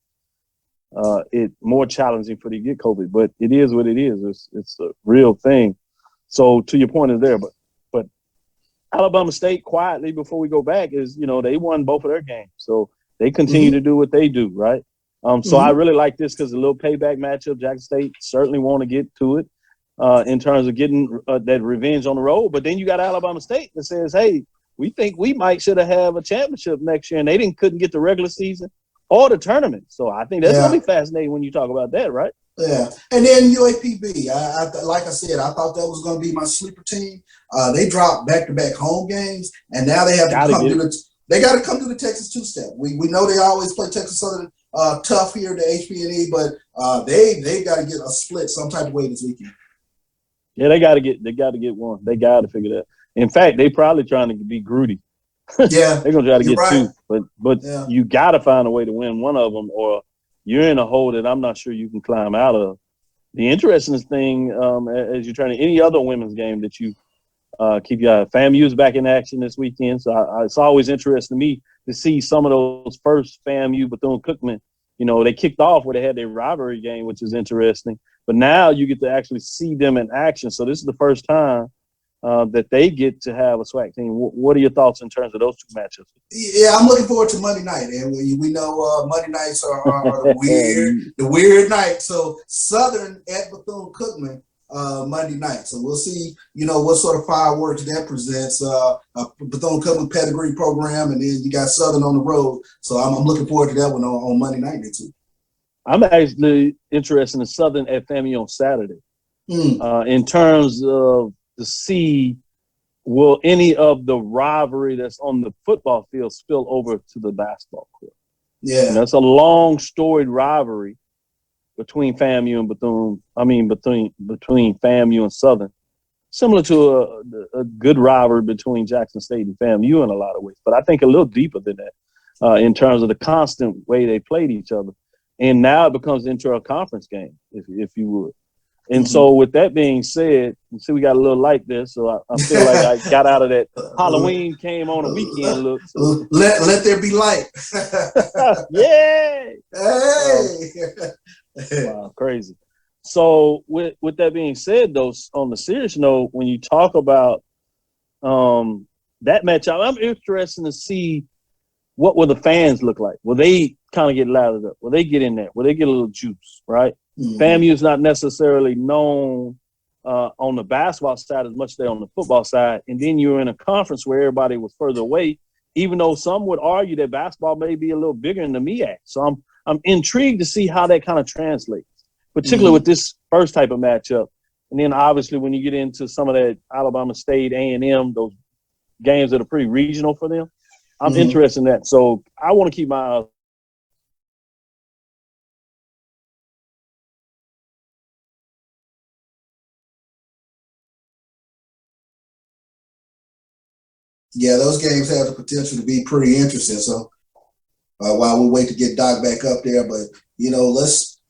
S2: it more challenging for you to get COVID, but it is what it is. It's a real thing. So to your point is there, but Alabama State quietly before we go back is, they won both of their games. So they continue to do what they do, right? So I really like this because a little payback matchup. Jackson State certainly want to get to it in terms of getting that revenge on the road. But then you got Alabama State that says, hey, we think we might should have a championship next year, and they couldn't get the regular season or the tournament. So I think that's going to be fascinating when you talk about that, right?
S3: Yeah. And then UAPB, like I said, I thought that was going to be my sleeper team. They dropped back-to-back home games, and now they have to come to the Texas two-step. We know they always play Texas Southern tough here at the HBCU, but they got to get a split some type of way this weekend.
S2: Yeah, they got to get one. They got to figure that. In fact, they probably trying to be Grudy.
S3: Yeah,
S2: they're gonna try to get
S3: right.
S2: 2, but you got to find a way to win one of them, or you're in a hole that I'm not sure you can climb out of. The interesting thing, as you're trying to any other women's game that you keep your eye. FAMU's back in action this weekend, so it's always interesting to me to see some of those first FAMU Bethune-Cookman. They kicked off where they had their rivalry game, which is interesting, but now you get to actually see them in action. So this is the first time that they get to have a SWAC team. What are your thoughts in terms of those 2 matchups?
S3: Yeah, I'm looking forward to Monday night, and we know Monday nights are the weird night. So Southern at Bethune-Cookman Monday night. So we'll see, what sort of fireworks that presents. A Bethune-Cookman pedigree program, and then you got Southern on the road. So I'm looking forward to that one on Monday night next week.
S2: I'm actually interested in Southern at FAMU on Saturday. In terms of to see will any of the rivalry that's on the football field spill over to the basketball court.
S3: Yeah.
S2: And that's a long storied rivalry between FAMU and Bethune. Between FAMU and Southern. Similar to a good rivalry between Jackson State and FAMU in a lot of ways. But I think a little deeper than that in terms of the constant way they played each other. And now it becomes into a conference game, if you would. And so with that being said, you see we got a little light there, so I feel like I got out of that Halloween came on a weekend look. So.
S3: Let there be light.
S2: Yeah.
S3: Hey.
S2: Wow, crazy. So with that being said, though, on the serious note, when you talk about that matchup, I'm interested to see what will the fans look like. Will they kind of get lathered up? Will they get in there? Will they get a little juice, right? FAMU is not necessarily known on the basketball side as much as they're on the football side. And then you're in a conference where everybody was further away, even though some would argue that basketball may be a little bigger than the MEAC. So I'm intrigued to see how that kind of translates, particularly with this first type of matchup. And then obviously when you get into some of that Alabama State, A&M, those games that are pretty regional for them, I'm interested in that. So I want to keep my eyes
S3: Yeah, those games have the potential to be pretty interesting. So while we wait to get Doc back up there, but let's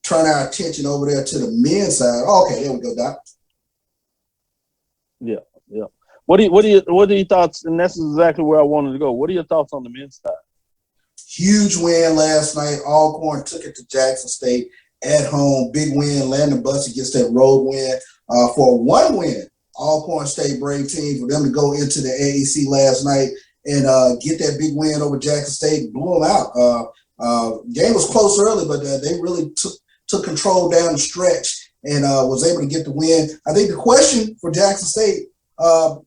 S3: turn our attention over there to the men's side. Okay, there we go, Doc.
S2: Yeah. What are your thoughts? And that's exactly where I wanted to go. What are your thoughts on the men's side?
S3: Huge win last night. Alcorn took it to Jackson State at home. Big win. Landon Bussey gets that road win for one win. Alcorn State brave team for them to go into the AAC last night and get that big win over Jackson State. Blew them out. Game was close early, but they really took control down the stretch and was able to get the win. I think the question for Jackson State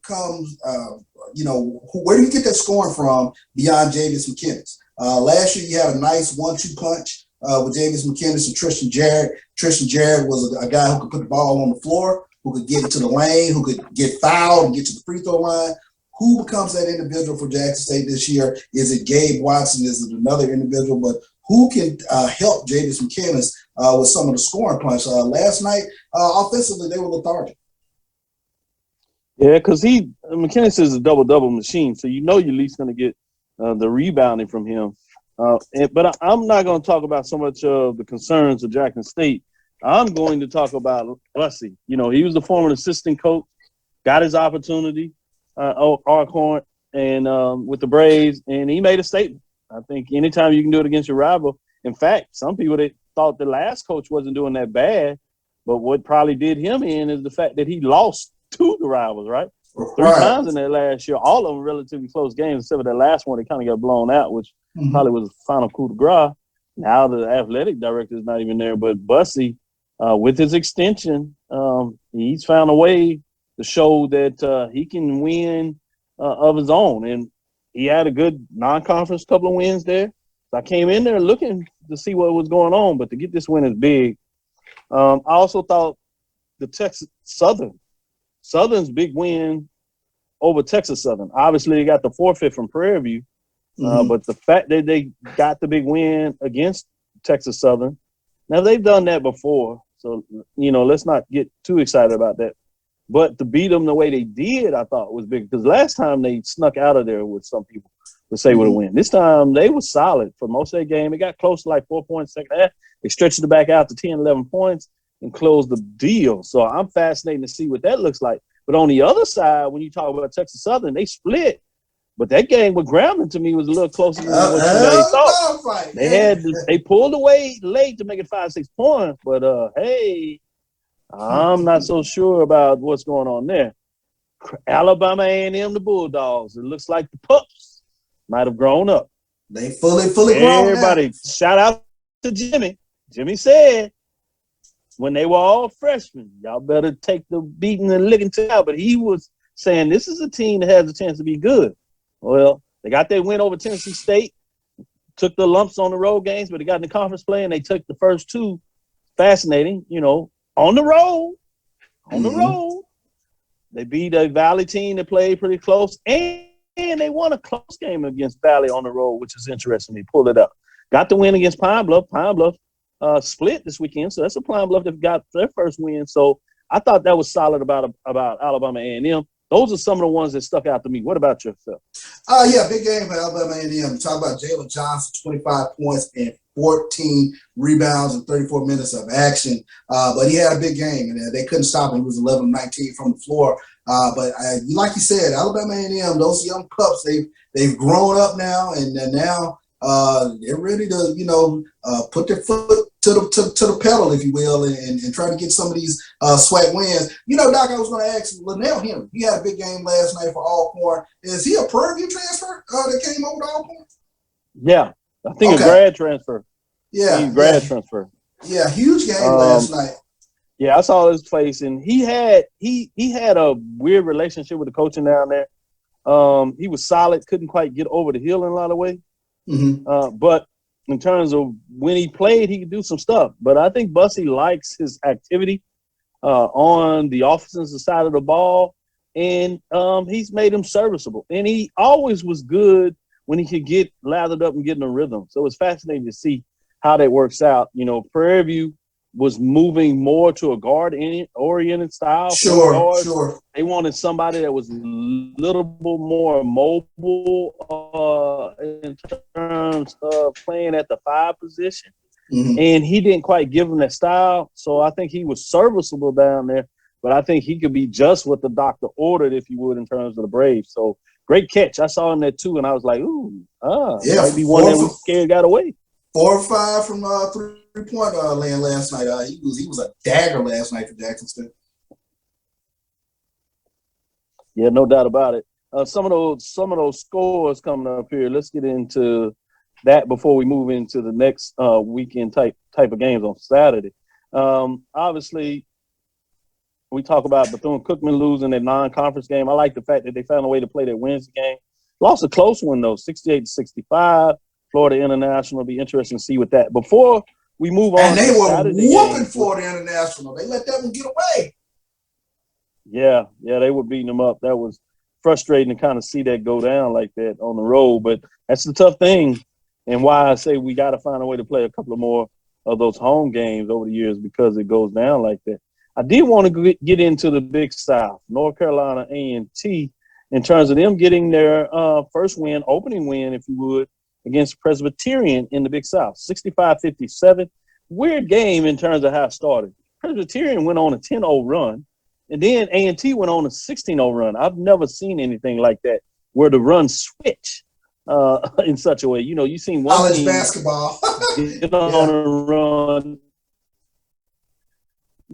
S3: comes, where do you get that scoring from beyond Javius McKinnis? Last year, you had a nice 1-2 punch with Javius McKinnis and Tristan Jarrett. Tristan Jarrett was a guy who could put the ball on the floor, who could get it to the lane, who could get fouled and get to the free throw line. Who becomes that individual for Jackson State this year? Is it Gabe Watson? Is it another individual? But who can help Javius McKinnis with some of the scoring punch? Last night, offensively, they were lethargic.
S2: Yeah, because McKinnis is a double-double machine, so you're at least going to get the rebounding from him. But I'm not going to talk about so much of the concerns of Jackson State. I'm going to talk about Bussey. He was the former assistant coach, got his opportunity at Alcorn and with the Braves, and he made a statement. I think anytime you can do it against your rival. In fact, some people that thought the last coach wasn't doing that bad, but what probably did him in is the fact that he lost to the rivals, right? Three times in that last year, all of them relatively close games, except for that last one, they kind of got blown out, which probably was the final coup de grace. Now the athletic director is not even there, but Bussey, with his extension, he's found a way to show that he can win of his own. And he had a good non-conference couple of wins there. So I came in there looking to see what was going on, but to get this win is big. I also thought the Texas Southern's big win over Texas Southern. Obviously, they got the forfeit from Prairie View, but the fact that they got the big win against Texas Southern, now they've done that before, so let's not get too excited about that. But to beat them the way they did, I thought was big because last time they snuck out of there with some people would say with a win. This time they were solid for most of that game. It got close to like 4 points second half. They stretched it back out to 10, 11 points and closed the deal. So I'm fascinated to see what that looks like. But on the other side, when you talk about Texas Southern, they split. But that game with Grambling to me was a little closer than what they thought. They pulled away late to make it 5-6 points. But hey, I'm not so sure about what's going on there. Alabama A&M, the Bulldogs. It looks like the Pups might have grown up.
S3: They fully grown.
S2: Everybody, shout out to Jimmy. Jimmy said when they were all freshmen, y'all better take the beating and licking to out. But he was saying this is a team that has a chance to be good. Well, they got their win over Tennessee State, took the lumps on the road games, but they got in the conference play and they took the first two. Fascinating, on the road. On the road. They beat a Valley team that played pretty close, and they won a close game against Valley on the road, which is interesting. They pulled it up. Got the win against Pine Bluff. Pine Bluff split this weekend, so that's a Pine Bluff that got their first win. So I thought that was solid about Alabama A&M. Those are some of the ones that stuck out to me. What about yourself?
S3: Big game for Alabama A&M. Talk about Jalen Johnson, 25 points and 14 rebounds in 34 minutes of action. But he had a big game, and they couldn't stop him. He was 11-19 from the floor. But like you said, Alabama A&M, those young pups, they've grown up now, and now they're ready to, put their foot to the pedal, if you will, and try to get some of these SWAC wins. Doc, I was going to ask you, Linnell Henry, he had a big game last night for Alcorn. Is he a Prairie View transfer that came over to Alcorn?
S2: Yeah, I think a grad transfer.
S3: Yeah,
S2: transfer.
S3: Yeah, huge game last night.
S2: Yeah, I saw his face, and he had a weird relationship with the coaching down there. He was solid, couldn't quite get over the hill in a lot of ways. But in terms of when he played, he could do some stuff. But I think Bussey likes his activity on the offensive side of the ball, and he's made him serviceable. And he always was good when he could get lathered up and get in a rhythm. So it's fascinating to see how that works out. Prairie View was moving more to a guard-oriented style.
S3: Sure.
S2: They wanted somebody that was a little bit more mobile in terms of playing at the 5 position.
S3: Mm-hmm.
S2: And he didn't quite give them that style. So I think he was serviceable down there, but I think he could be just what the doctor ordered, if you would, in terms of the Braves. So great catch. I saw him there too, and I was like, might be one that we scared got away.
S3: 4 or 5 from 3-point land last night. He was a dagger last night for Jackson State.
S2: Yeah, no doubt about it. Some of those scores coming up here. Let's get into that before we move into the next weekend type of games on Saturday. Obviously, we talk about Bethune-Cookman losing their non-conference game. I like the fact that they found a way to play their Wednesday game. Lost a close one though, 68-65. Florida International. Be interesting to see with that. Before we move on,
S3: and they were
S2: Saturday
S3: whooping
S2: games,
S3: Florida International. They let that one get away.
S2: Yeah, they were beating them up. That was frustrating to kind of see that go down like that on the road. But that's the tough thing, and why I say we got to find a way to play a couple of more of those home games over the years, because it goes down like that. I did want to get into the Big South, North Carolina A&T, in terms of them getting their first win, opening win, if you would, against Presbyterian in the Big South, 65-57. Weird game in terms of how it started. Presbyterian went on a 10-0 run, and then A&T went on a 16-0 run. I've never seen anything like that, where the run switch in such a way. You know, you've seen one
S3: college
S2: team
S3: basketball
S2: get on a run.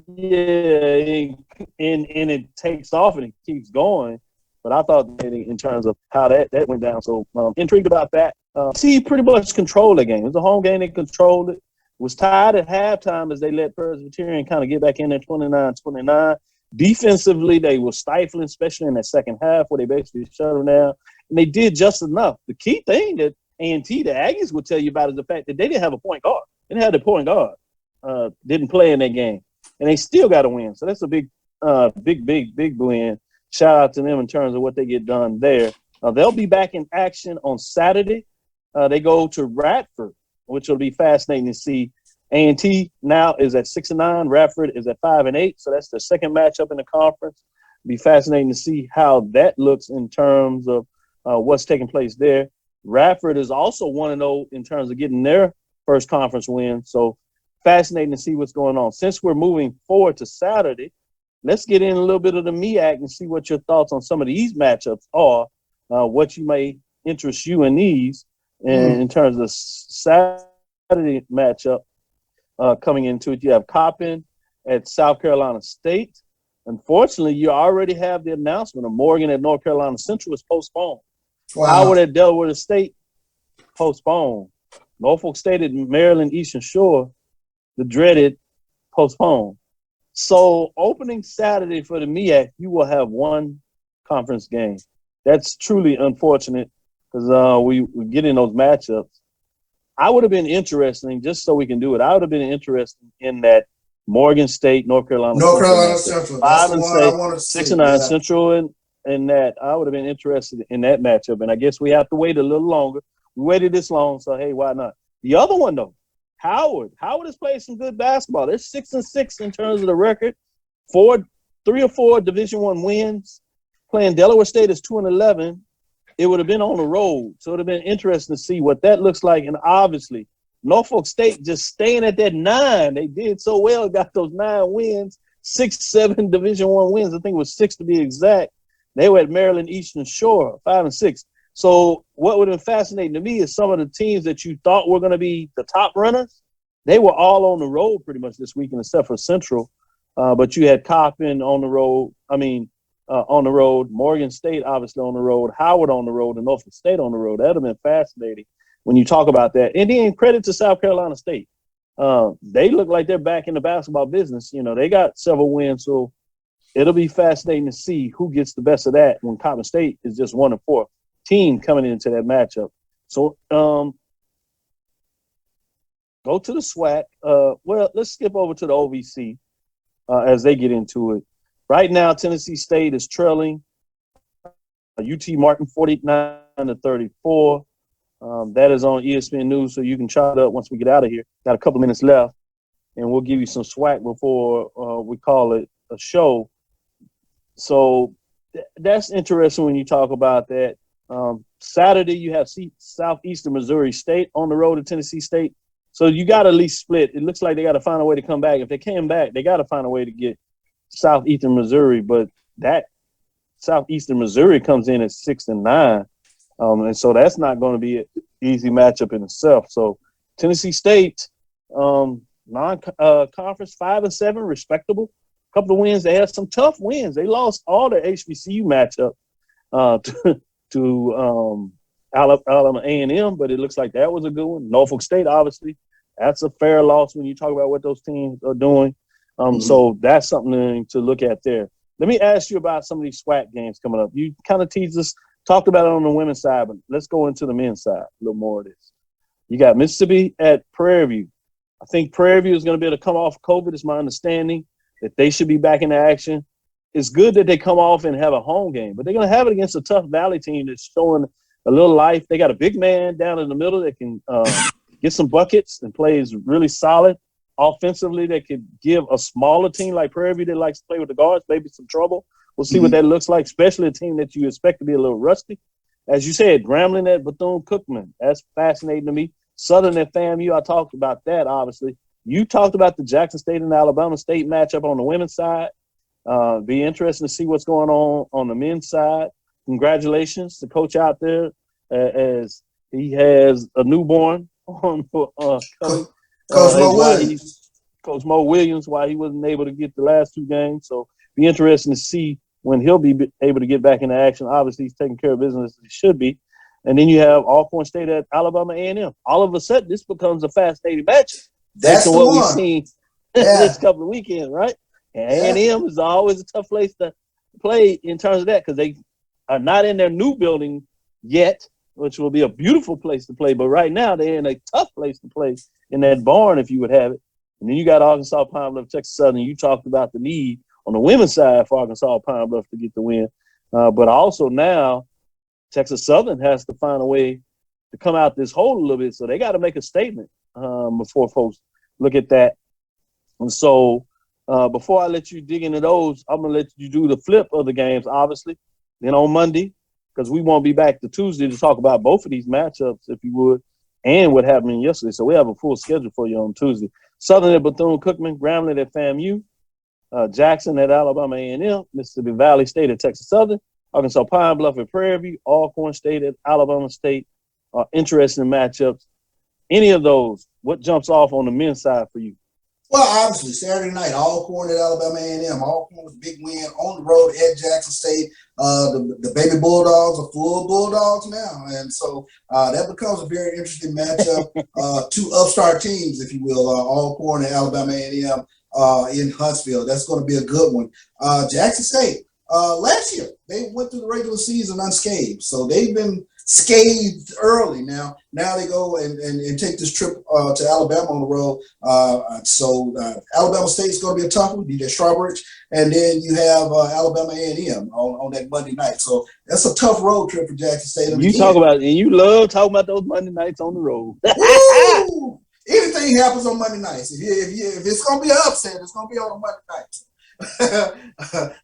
S2: Yeah, and it takes off and it keeps going. But I thought in terms of how that went down. So intrigued about that. T pretty much controlled the game. It was a home game. They controlled it. Was tied at halftime as they let Presbyterian kind of get back in there 29-29. Defensively, they were stifling, especially in that second half where they basically shut them down. And they did just enough. The key thing that A&T, the Aggies, would tell you about is the fact that they didn't have a point guard. They didn't have the point guard. Didn't play in that game. And they still got to win. So that's a big win. Shout out to them in terms of what they get done there. They'll be back in action on Saturday. They go to Radford, which will be fascinating to see. A&T now is at 6-9. Radford is at 5-8. So that's the second matchup in the conference. It'll be fascinating to see how that looks in terms of what's taking place there. Radford is also 1-0 in terms of getting their first conference win. So fascinating to see what's going on. Since we're moving forward to Saturday, let's get in a little bit of the MEAC and see what your thoughts on some of these matchups are, what you may interest you in these, and in terms of Saturday matchup coming into it. You have Coppin at South Carolina State. Unfortunately, you already have the announcement of Morgan at North Carolina Central is postponed.
S3: Wow.
S2: Howard at Delaware State, postponed. Norfolk State at Maryland Eastern Shore, the dreaded, postponed. So opening Saturday for the MEAC, you will have one conference game. That's truly unfortunate because we're getting those matchups. I would have been interested, just so we can do it, I would have been interested in that Morgan State, North Carolina
S3: Central. That's the one I wanted to see.
S2: 6-9 Central and that. I would have been interested in that matchup. And I guess we have to wait a little longer. We waited this long, so hey, why not? The other one, though, Howard has played some good basketball. They're 6-6 in terms of the record. 3 or 4 Division I wins. Playing Delaware State is 2-11. It would have been on the road, so it would have been interesting to see what that looks like. And obviously, Norfolk State just staying at that 9. They did so well, got those 9 wins, 6-7 Division I wins. I think it was 6 to be exact. They were at Maryland Eastern Shore, 5-6. So what would have been fascinating to me is some of the teams that you thought were going to be the top runners, they were all on the road pretty much this weekend except for Central. But you had Coppin on the road. On the road. Morgan State obviously on the road. Howard on the road and Norfolk State on the road. That would have been fascinating when you talk about that. And then credit to South Carolina State. They look like they're back in the basketball business. You know, they got several wins, so it'll be fascinating to see who gets the best of that when Coppin State is just 1-4 team coming into that matchup. So go to the SWAC. Well, let's skip over to the OVC as they get into it. Right now, Tennessee State is trailing UT Martin 49-34. That is on ESPN News, so you can chop it up once we get out of here. Got a couple minutes left. and we'll give you some swag before we call it a show. So that's interesting when you talk about that. Saturday, you have Southeastern Missouri State on the road to Tennessee State. So you got to at least split. It looks like they got to find a way to come back. If they came back, they got to find a way to get Southeastern Missouri. But that Southeastern Missouri comes in at 6-9. And so that's not going to be an easy matchup in itself. So Tennessee State, non-conference 5-7, respectable. A couple of wins. They had some tough wins. They lost all their HBCU matchup to Alabama A&M, but it looks like that was a good one. Norfolk State, obviously, that's a fair loss when you talk about what those teams are doing. So that's something to look at there. Let me ask you about some of these SWAC games coming up. You kind of teased us, talked about it on the women's side, but let's go into the men's side, a little more of this. You got Mississippi at Prairie View. I think Prairie View is going to be able to come off COVID. It's my understanding that they should be back into action. It's good that they come off and have a home game, but they're going to have it against a tough Valley team that's showing a little life. They got a big man down in the middle that can get some buckets and plays really solid. Offensively, they could give a smaller team like Prairie View that likes to play with the guards maybe some trouble. We'll see what that looks like, especially a team that you expect to be a little rusty. As you said, Grambling at Bethune-Cookman. That's fascinating to me. Southern at FAMU, I talked about that, obviously. You talked about the Jackson State and Alabama State matchup on the women's side. Be interesting to see what's going on the men's side. Congratulations to coach out there as he has a newborn on coming. Coach Mo Williams, why he wasn't able to get the last two games. So be interesting to see when he'll be able to get back into action. Obviously, he's taking care of business as he should be. And then you have Alcorn State at Alabama A&M. All of a sudden, this becomes a fascinating match.
S3: That's
S2: what we've seen this couple of weekends, right? And A&M is always a tough place to play in terms of that because they are not in their new building yet, which will be a beautiful place to play. But right now, they're in a tough place to play in that barn, if you would have it. And then you got Arkansas Pine Bluff, Texas Southern. You talked about the need on the women's side for Arkansas Pine Bluff to get the win. But also now, Texas Southern has to find a way to come out this hole a little bit. So they got to make a statement before folks look at that. And so before I let you dig into those, I'm going to let you do the flip of the games, obviously. Then on Monday, because we won't be back to Tuesday to talk about both of these matchups, if you would, and what happened yesterday. So we have a full schedule for you on Tuesday. Southern at Bethune-Cookman, Grambling at FAMU, Jackson at Alabama A&M, Mississippi Valley State at Texas Southern, Arkansas Pine Bluff at Prairie View, Alcorn State at Alabama State. Interesting matchups. Any of those, what jumps off on the men's side for you?
S3: Well, obviously, Saturday night, Alcorn at Alabama A&M. Alcorn was a big win on the road at Jackson State. The baby Bulldogs are full Bulldogs now. And so that becomes a very interesting matchup. Two upstart teams, if you will, Alcorn and Alabama A&M in Huntsville. That's going to be a good one. Jackson State, last year, they went through the regular season unscathed. So they've been scathed early. Now they go and take this trip to Alabama on the road. So Alabama State is going to be a tough one. DJ Strawbridge, and then you have Alabama A&M on that Monday night. So that's a tough road trip for Jackson State.
S2: You talk about it, and you love talking about those Monday nights on the road.
S3: Woo! Anything happens on Monday nights. If it's going to be an upset, it's going to be on a Monday night.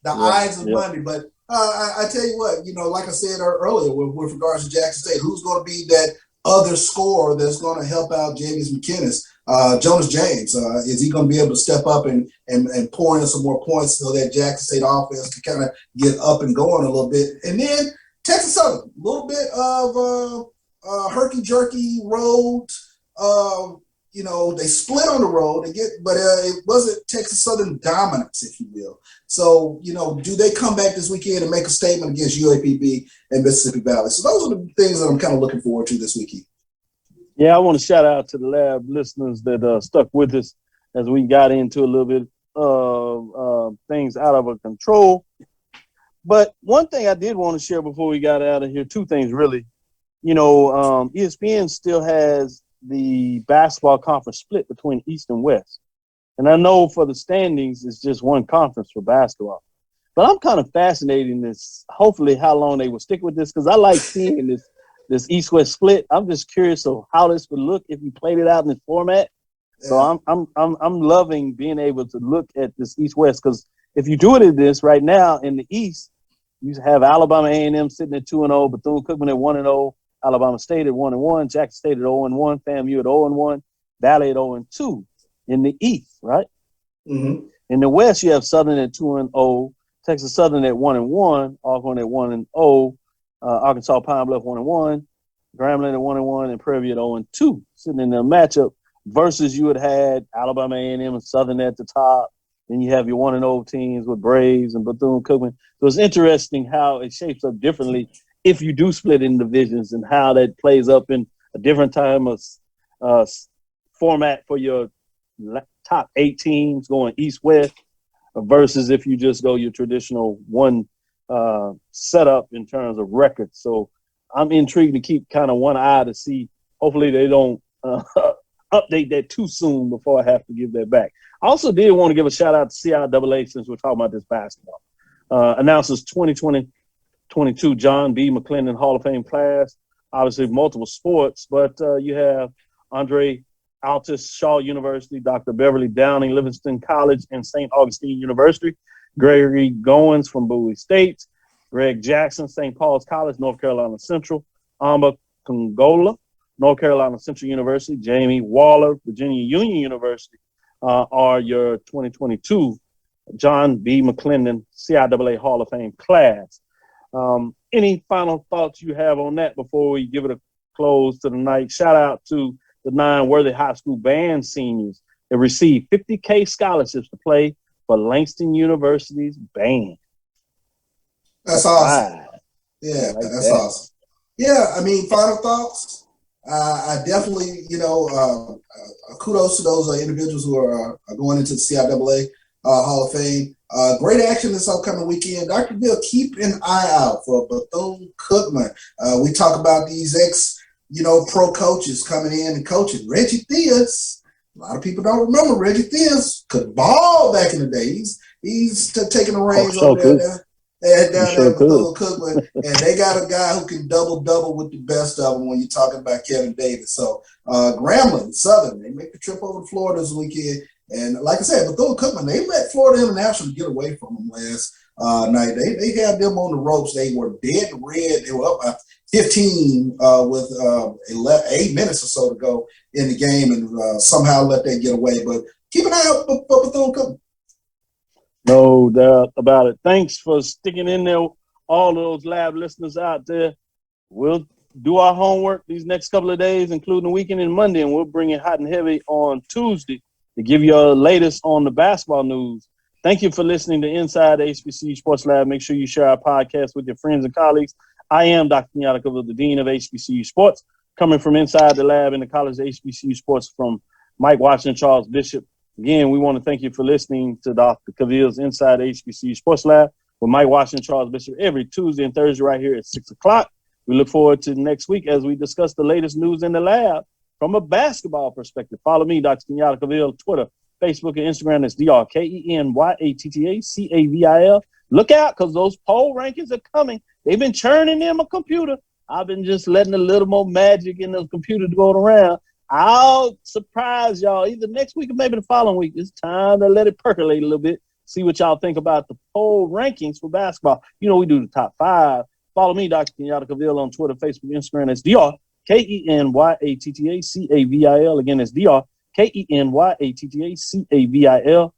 S3: Eyes of Monday, but I tell you what, like I said earlier with regards to Jackson State, who's going to be that other scorer that's going to help out James McInnes? Jonas James, is he going to be able to step up and pour in some more points so that Jackson State offense can kind of get up and going a little bit? And then Texas Southern, a little bit of herky-jerky road. They split on the road, but it wasn't Texas Southern dominance, if you will. So, do they come back this weekend and make a statement against UAPB and Mississippi Valley? So those are the things that I'm kind of looking forward to this weekend.
S2: Yeah, I want to shout out to the lab listeners that stuck with us as we got into a little bit of things out of our control. But one thing I did want to share before we got out of here, two things really. ESPN still has the basketball conference split between East and West. And I know for the standings, it's just one conference for basketball. But I'm kind of fascinated in this, hopefully how long they will stick with this, because I like seeing this East-West split. I'm just curious of how this would look if you played it out in this format. So I'm loving being able to look at this East-West, because if you do it in this right now in the East, you have Alabama A&M sitting at 2-0, Bethune-Cookman at 1-0, Alabama State at 1-1, Jackson State at 0-1, FAMU at 0-1, Valley at 0-2 in the East, right?
S3: Mm-hmm.
S2: In the West, you have Southern at 2-0, Texas Southern at 1-1, Alcorn at 1-0, Arkansas Pine Bluff 1-1, Grambling at 1-1, and Prairie at 0-2, sitting in the matchup. Versus you had Alabama A&M and Southern at the top. Then you have your 1-0 teams with Braves and Bethune-Cookman. So it's interesting how it shapes up differently if you do split in divisions, and how that plays up in a different time of format for your top 8 teams going East-West versus if you just go your traditional one setup in terms of records. So I'm intrigued to keep kind of one eye to see. Hopefully they don't update that too soon before I have to give that back. I also did want to give a shout out to CIAA, since we're talking about this basketball. Announces 2020-22 John B. McLendon Hall of Fame class. Obviously multiple sports, but you have Andre Altus, Shaw University, Dr. Beverly Downing, Livingston College, and St. Augustine University. Gregory Goins from Bowie State. Greg Jackson, St. Paul's College, North Carolina Central. Amba Congola, North Carolina Central University. Jamie Waller, Virginia Union University, are your 2022 John B. McLendon CIAA Hall of Fame class. Any final thoughts you have on that before we give it a close to the night? Shout out to the 9 Worthy High School band seniors that received $50K scholarships to play for Langston University's band.
S3: That's awesome.
S2: Right.
S3: Yeah, that's awesome. Yeah, I mean, final thoughts. I definitely, kudos to those individuals who are going into the CIAA Hall of Fame. Great action this upcoming weekend. Dr. Bill, keep an eye out for Bethune-Cookman. We talk about these pro coaches coming in and coaching. Reggie Theus, a lot of people don't remember Reggie Theus could ball back in the days. He's taking the reins over there. Down there with Bethune-Cookman, and they got a guy who can double with the best of them when you're talking about Kevin Davis. So Grambling, Southern, they make the trip over to Florida this weekend. And like I said, Bethune-Cookman, they let Florida International get away from them last night. They had them on the ropes. They were dead red. They were up by 15 with 8 minutes or so to go in the game, and somehow let that get away. But keep an eye out for Bethune-Cookman.
S2: No doubt about it. Thanks for sticking in there, all those lab listeners out there. We'll do our homework these next couple of days, including the weekend and Monday, and we'll bring it hot and heavy on Tuesday to give you our latest on the basketball news. Thank you for listening to Inside the HBCU Sports Lab. Make sure you share our podcast with your friends and colleagues. I am Dr. Kenyatta Cavil, the Dean of HBCU Sports, coming from inside the lab in the College of HBCU Sports from Mike Washington, Charles Bishop. Again, we want to thank you for listening to Dr. Cavil's Inside HBCU Sports Lab with Mike Washington, Charles Bishop every Tuesday and Thursday right here at 6 o'clock. We look forward to next week as we discuss the latest news in the lab from a basketball perspective. Follow me, Dr. Kenyatta Cavil, Twitter, Facebook, and Instagram. That's DrKenyattaCavil. Look out, because those poll rankings are coming. They've been churning in my computer. I've been just letting a little more magic in those computers going around. I'll surprise y'all either next week or maybe the following week. It's time to let it percolate a little bit, see what y'all think about the poll rankings for basketball. You know, we do the top 5. Follow me, Dr. Kenyatta Cavil, on Twitter, Facebook, Instagram. That's DrKenyattaCavil. Again, that's DrKenyattaCavil.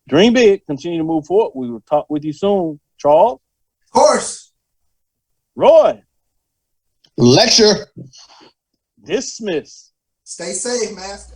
S2: Dream big. Continue to move forward. We will talk with you soon. Charles?
S3: Of course.
S2: Roy?
S1: Lecture.
S2: Dismiss.
S3: Stay safe, master.